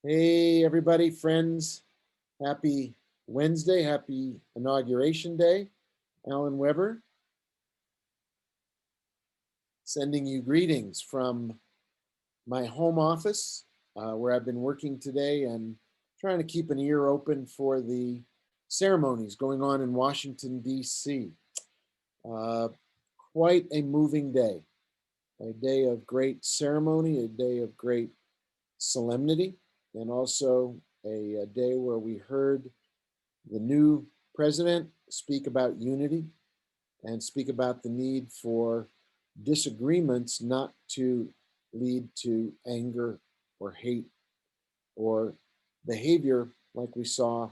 Hey, everybody, friends. Happy Wednesday. Happy Inauguration Day. Alan Weber sending you greetings from my home office where I've been working today and trying to keep an ear open for the ceremonies going on in Washington, D.C. Uh, Quite a moving day, a day of great ceremony, a day of great solemnity, and also a day where we heard the new president speak about unity and speak about the need for disagreements not to lead to anger or hate or behavior like we saw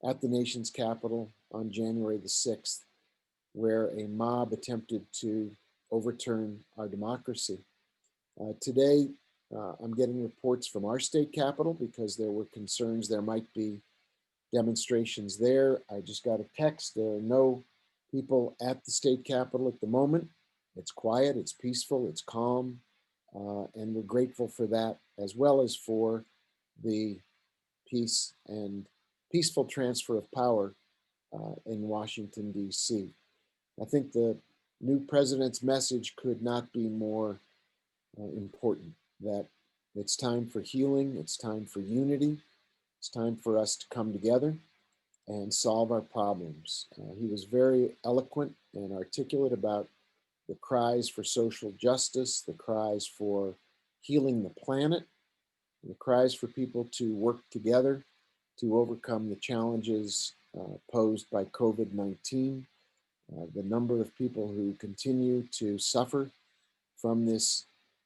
at the nation's capital on January the 6th, where a mob attempted to overturn our democracy. Today, I'm getting reports from our state capital because there were concerns there might be demonstrations there. I just got a text. There are no people at the state capitol at the moment. It's quiet, it's peaceful, it's calm, and we're grateful for that, as well as for the peace and peaceful transfer of power in Washington, D.C. I think the new president's message could not be more important, that it's time for healing, it's time for unity, it's time for us to come together and solve our problems. He was very eloquent and articulate about the cries for social justice, the cries for healing the planet, the cries for people to work together to overcome the challenges posed by COVID 19, the number of people who continue to suffer from this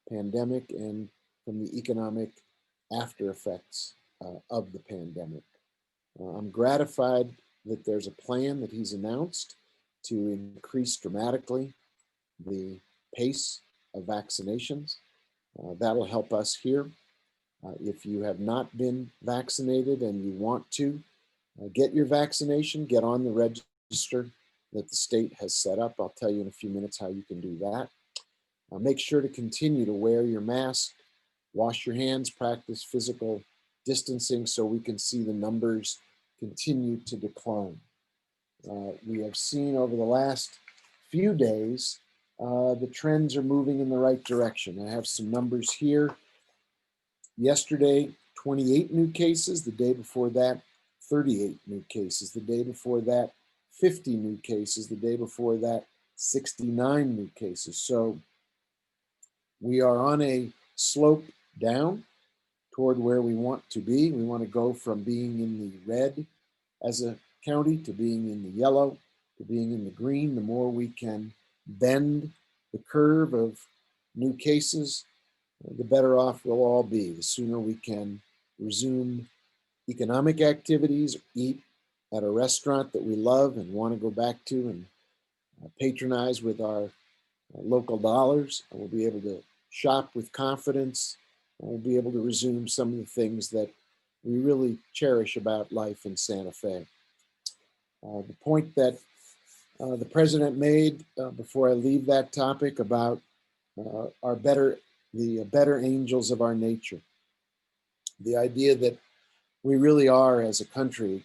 pandemic and from the economic after effects of the pandemic. I'm gratified that there's a plan that he's announced to increase dramatically the pace of vaccinations. That'll help us here. If you have not been vaccinated and you want to get your vaccination, get on the register that the state has set up. I'll tell you in a few minutes how you can do that. Make sure to continue to wear your mask, wash your hands, practice physical distancing so we can see the numbers continue to decline. We have seen over the last few days, the trends are moving in the right direction. I have some numbers here. Yesterday, 28 new cases. The day before that, 38 new cases. The day before that, 50 new cases. The day before that, 69 new cases. So we are on a slope down toward where we want to be. We want to go from being in the red as a county to being in the yellow to being in the green. The more we can bend the curve of new cases, the better off we'll all be. The sooner we can resume economic activities, eat at a restaurant that we love and want to go back to and patronize with our local dollars, we'll be able to shop with confidence. We'll be able to resume some of the things that we really cherish about life in Santa Fe. The point that the president made before I leave that topic about the better angels of our nature, the idea that we really are, as a country,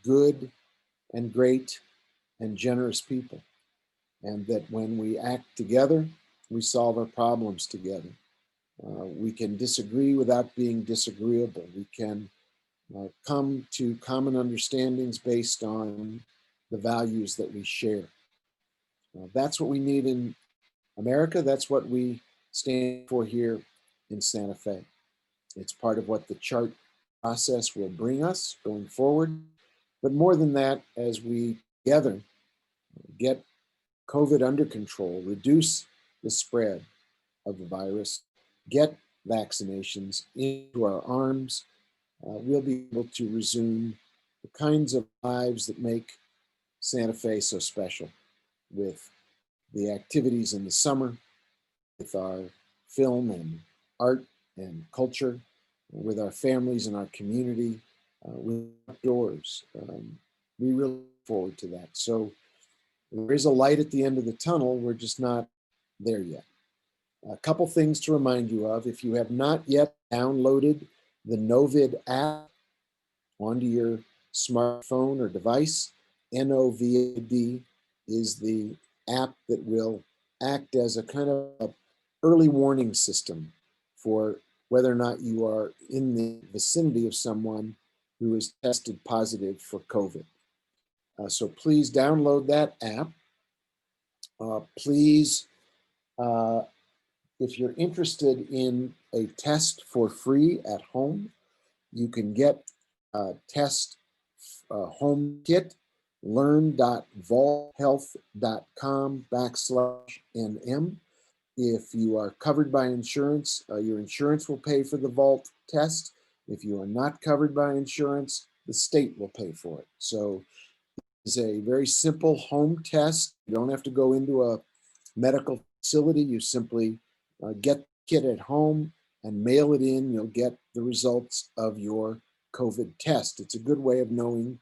good and great and generous people, and that when we act together, we solve our problems together. We can disagree without being disagreeable. We can come to common understandings based on the values that we share. That's what we need in America. That's what we stand for here in Santa Fe. It's part of what the chart process will bring us going forward. But more than that, as we together get COVID under control, reduce the spread of the virus, get vaccinations into our arms, we'll be able to resume the kinds of lives that make Santa Fe so special, with the activities in the summer, with our film and art and culture, with our families and our community, with outdoors. We really look forward to that. So there is a light at the end of the tunnel. We're just not there yet. A couple things to remind you of. If you have not yet downloaded the Novid app onto your smartphone or device. NOVID is the app that will act as a kind of a early warning system for whether or not you are in the vicinity of someone who is tested positive for COVID. So please download that app. Please, if you're interested in a test for free at home, you can get a test home kit, learn.vaulthealth.com/NM. If you are covered by insurance, your insurance will pay for the Vault test. If you are not covered by insurance, the state will pay for it. So it's a very simple home test. You don't have to go into a medical facility. You simply get the kit at home and mail it in. You'll get the results of your COVID test. It's a good way of knowing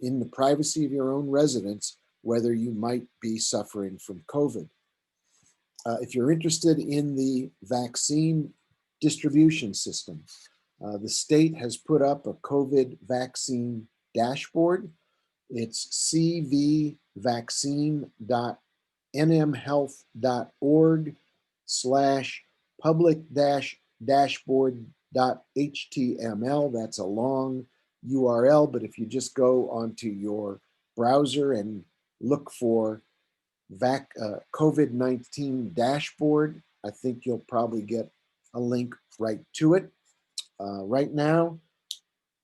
in the privacy of your own residence whether you might be suffering from COVID. If you're interested in the vaccine distribution system, the state has put up a COVID vaccine dashboard. It's cvvaccine.nmhealth.org/public-dashboard.html. That's a long URL, but if you just go onto your browser and look for COVID-19 dashboard, I think you'll probably get a link right to it. Right now,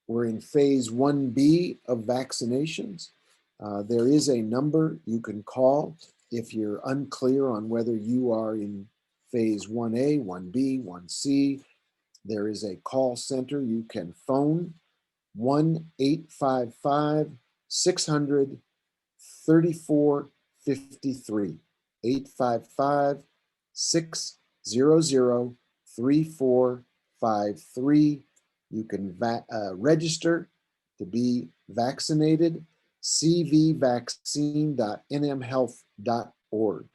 we're in phase 1B of vaccinations. There is a number you can call if you're unclear on whether you are in phase 1A, 1B, 1C. There is a call center you can phone, 1-855-600-3453, 855-600-3453. You can register to be vaccinated, cvvaccine.nmhealth.org.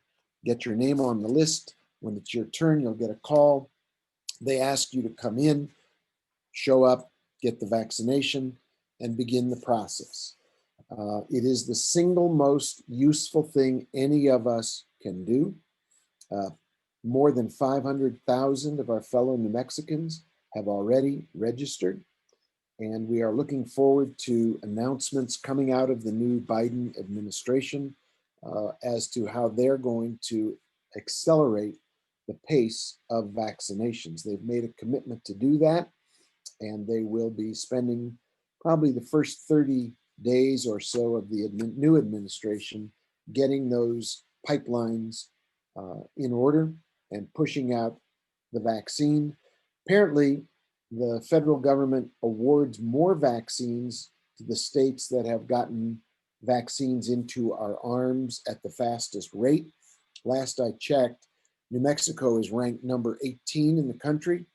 Get your name on the list. When it's your turn, you'll get a call. They ask you to come in, show up, get the vaccination, and begin the process. It is the single most useful thing any of us can do. More than 500,000 of our fellow New Mexicans have already registered, and we are looking forward to announcements coming out of the new Biden administration as to how they're going to accelerate the pace of vaccinations. They've made a commitment to do that, and they will be spending probably the first 30 days or so of the new administration getting those pipelines in order and pushing out the vaccine. Apparently, the federal government awards more vaccines to the states that have gotten vaccines into our arms at the fastest rate. Last I checked, New Mexico is ranked number 18 in the country,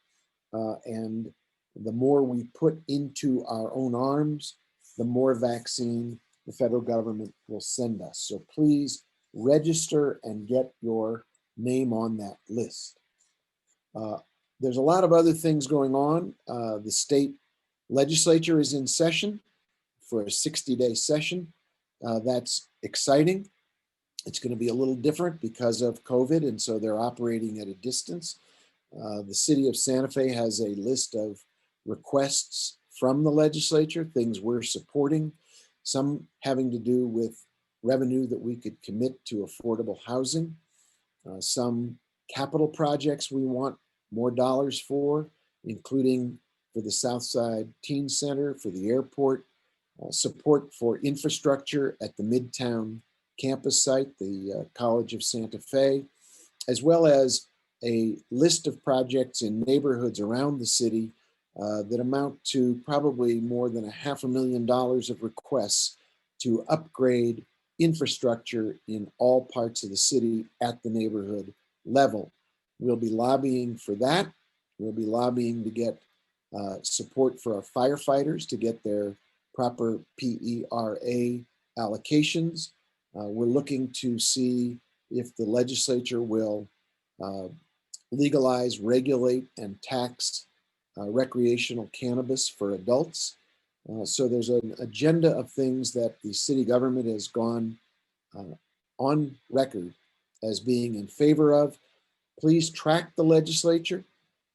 and the more we put into our own arms, the more vaccine the federal government will send us. So please register and get your name on that list. There's a lot of other things going on. The state legislature is in session for a 60-day session. That's exciting. It's going to be a little different because of COVID, and so they're operating at a distance. The city of Santa Fe has a list of requests from the legislature, things we're supporting, some having to do with revenue that we could commit to affordable housing, some capital projects we want more dollars for, including for the Southside Teen Center, for the airport, support for infrastructure at the Midtown campus site, the College of Santa Fe, as well as a list of projects in neighborhoods around the city that amount to probably more than $500,000 of requests to upgrade infrastructure in all parts of the city at the neighborhood level. We'll be lobbying for that. We'll be lobbying to get support for our firefighters to get their proper PERA allocations. We're looking to see if the legislature will legalize, regulate, and tax recreational cannabis for adults. So there's an agenda of things that the city government has gone uh, on record as being in favor of. Please track the legislature,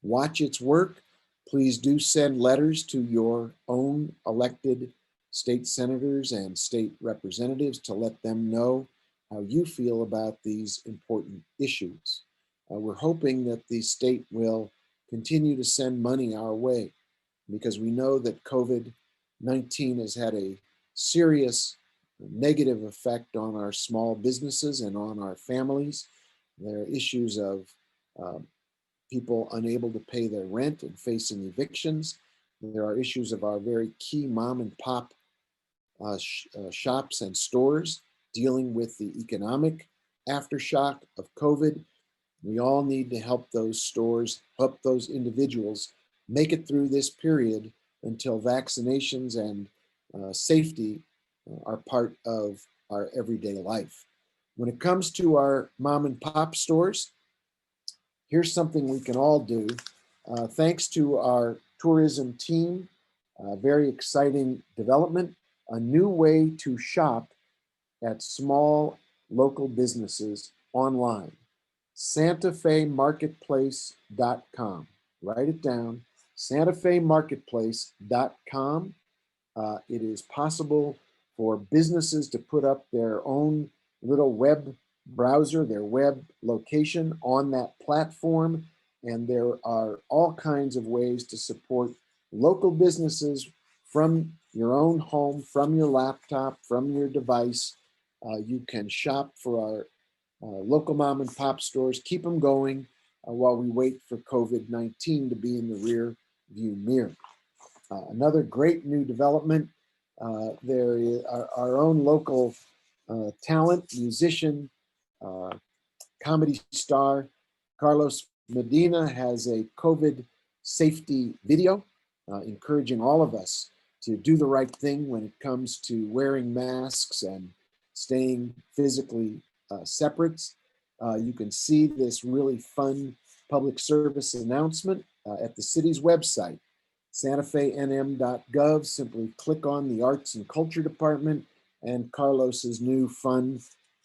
watch its work. Please do send letters to your own elected state senators and state representatives to let them know how you feel about these important issues. We're hoping that the state will continue to send money our way because we know that COVID-19 has had a serious negative effect on our small businesses and on our families. There are issues of uh, people unable to pay their rent and facing evictions. There are issues of our very key mom and pop shops and stores dealing with the economic aftershock of COVID. We all need to help those stores, help those individuals make it through this period until vaccinations and safety are part of our everyday life. When it comes to our mom and pop stores, here's something we can all do. Thanks to our tourism team, very exciting development, a new way to shop at small local businesses online. SantaFeMarketplace.com. Write it down, SantaFeMarketplace.com. It is possible for businesses to put up their own little web browser, their web location on that platform. And there are all kinds of ways to support local businesses from your own home, from your laptop, from your device. You can shop for our local mom and pop stores, keep them going while we wait for COVID-19 to be in the rear view mirror. Another great new development, there is our own local talent, musician, uh, comedy star, Carlos Medina has a COVID safety video encouraging all of us to do the right thing when it comes to wearing masks and staying physically separate. You can see this really fun public service announcement at the city's website, santafenm.gov. Simply click on the Arts and Culture Department, and Carlos's new fun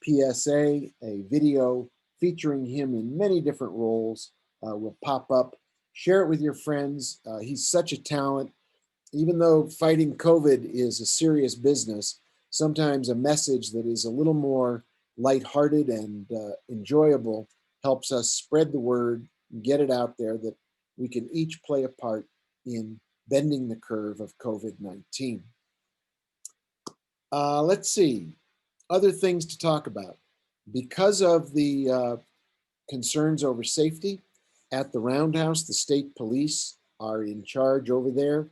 PSA, a video featuring him in many different roles, will pop up. Share it with your friends. He's such a talent. Even though fighting COVID is a serious business, sometimes a message that is a little more lighthearted and enjoyable helps us spread the word, get it out there that we can each play a part in bending the curve of COVID-19. Let's see, other things to talk about. Because of the concerns over safety at the Roundhouse, the state police are in charge over there.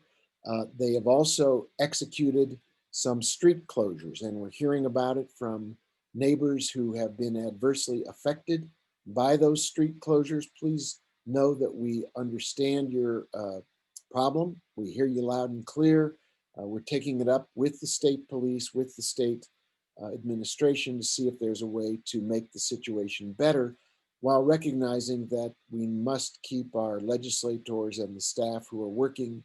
They have also executed some street closures, and we're hearing about it from neighbors who have been adversely affected by those street closures. Please know that we understand your problem. We hear you loud and clear. We're taking it up with the state police, with the state administration to see if there's a way to make the situation better, while recognizing that we must keep our legislators and the staff who are working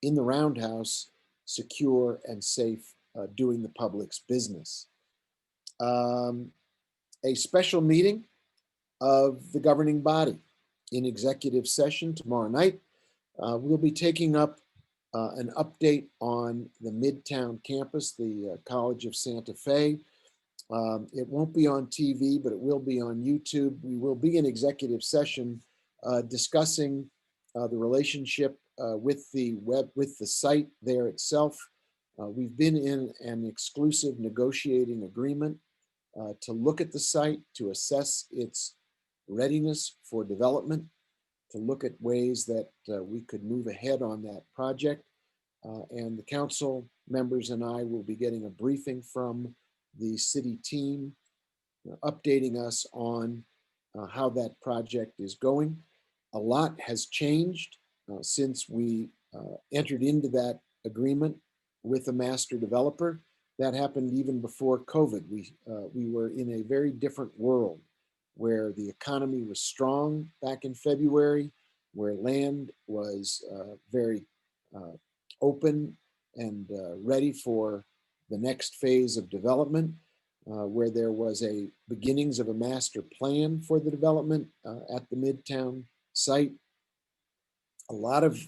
in the Roundhouse secure and safe, doing the public's business. A special meeting of the governing body in executive session tomorrow night. We'll be taking up an update on the Midtown campus, the College of Santa Fe. It won't be on TV, but it will be on YouTube. We will be in executive session discussing the relationship with the site there itself. We've been in an exclusive negotiating agreement to look at the site, to assess its readiness for development, to look at ways that we could move ahead on that project. And the council members and I will be getting a briefing from the city team, updating us on how that project is going. A lot has changed since we entered into that agreement with the master developer. That happened even before COVID. We were in a very different world where the economy was strong back in February. where land was very open and ready for the next phase of development, where there was a beginnings of a master plan for the development at the Midtown site. A lot of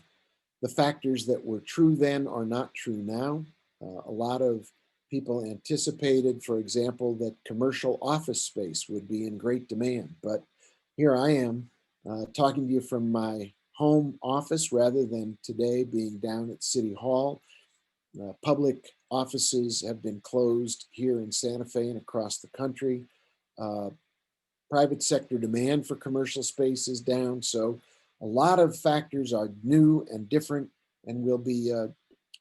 the factors that were true then are not true now. A lot of people anticipated, for example, that commercial office space would be in great demand. But here I am talking to you from my home office rather than today being down at City Hall. Public offices have been closed here in Santa Fe and across the country. Private sector demand for commercial space is down. So a lot of factors are new and different, and we'll be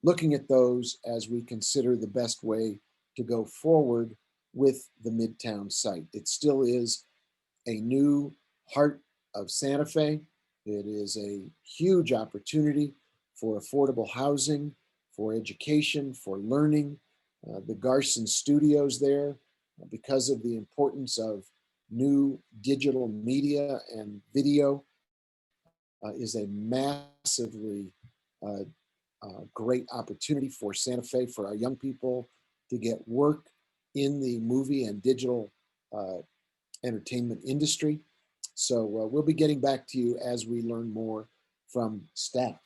looking at those as we consider the best way to go forward with the Midtown site. It still is a new heart of Santa Fe. It is a huge opportunity for affordable housing, for education, for learning. The Garson Studios there, because of the importance of new digital media and video, is a massively great opportunity for Santa Fe, for our young people to get work in the movie and digital entertainment industry. So we'll be getting back to you as we learn more from staff.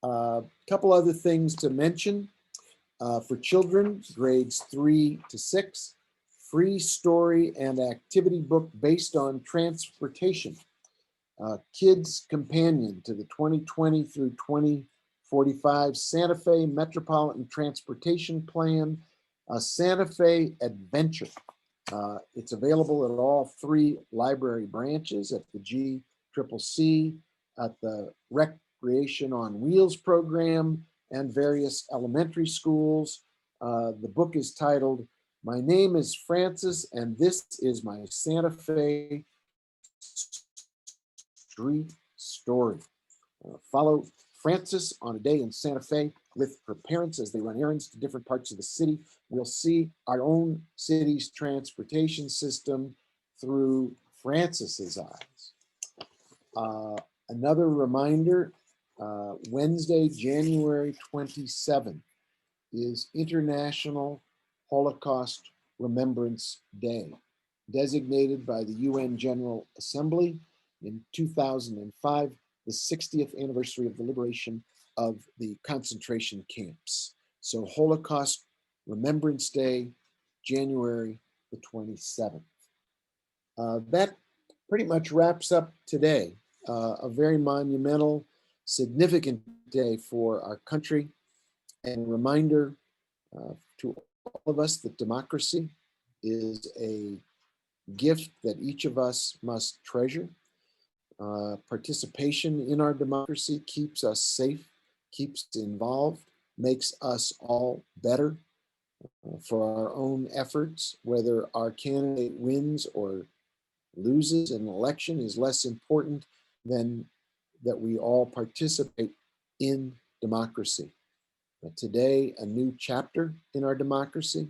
A couple other things to mention. For children, grades 3 to 6, free story and activity book based on transportation. Kids Companion to the 2020 through 2045 Santa Fe Metropolitan Transportation Plan, a Santa Fe Adventure. It's available at all 3 library branches, at the GCCC, at the Recreation on Wheels program, and various elementary schools. The book is titled, My Name is Francis, and This is My Santa Fe Street Story. Follow Francis on a day in Santa Fe with her parents as they run errands to different parts of the city. We'll see our own city's transportation system through Francis's eyes. Another reminder, Wednesday, January 27th is International Holocaust Remembrance Day, designated by the UN General Assembly in 2005, the 60th anniversary of the liberation of the concentration camps. So Holocaust Remembrance Day, January the 27th. That pretty much wraps up today. A very monumental, significant day for our country, and a reminder to all of us that democracy is a gift that each of us must treasure. Participation in our democracy keeps us safe, keeps us involved, makes us all better for our own efforts. Whether our candidate wins or loses an election is less important than that we all participate in democracy. Today, a new chapter in our democracy,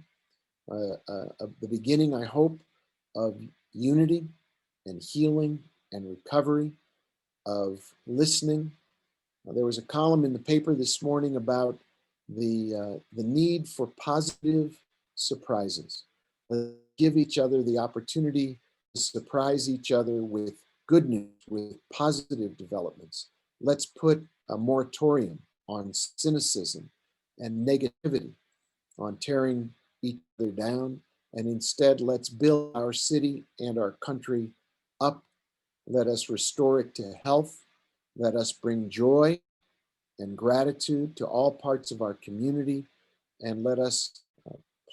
the beginning, I hope, of unity and healing and recovery, of listening. There was a column in the paper this morning about the need for positive surprises. Let's give each other the opportunity to surprise each other with good news, with positive developments. Let's put a moratorium on cynicism and negativity, on tearing each other down, and instead let's build our city and our country up. Let us restore it to health. Let us bring joy and gratitude to all parts of our community, and let us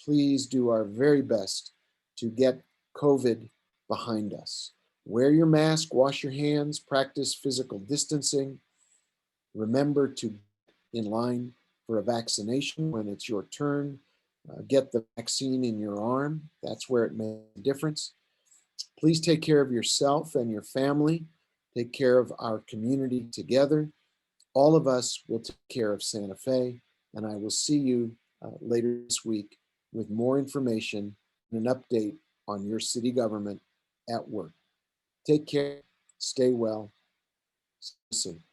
please do our very best to get COVID behind us. Wear your mask, wash your hands, practice physical distancing. Remember to get in line for a vaccination when it's your turn. Get the vaccine in your arm. That's where it makes a difference. Please take care of yourself and your family. Take care of our community together. All of us will take care of Santa Fe, and I will see you later this week with more information and an update on your city government at work. Take care, stay well, See you soon.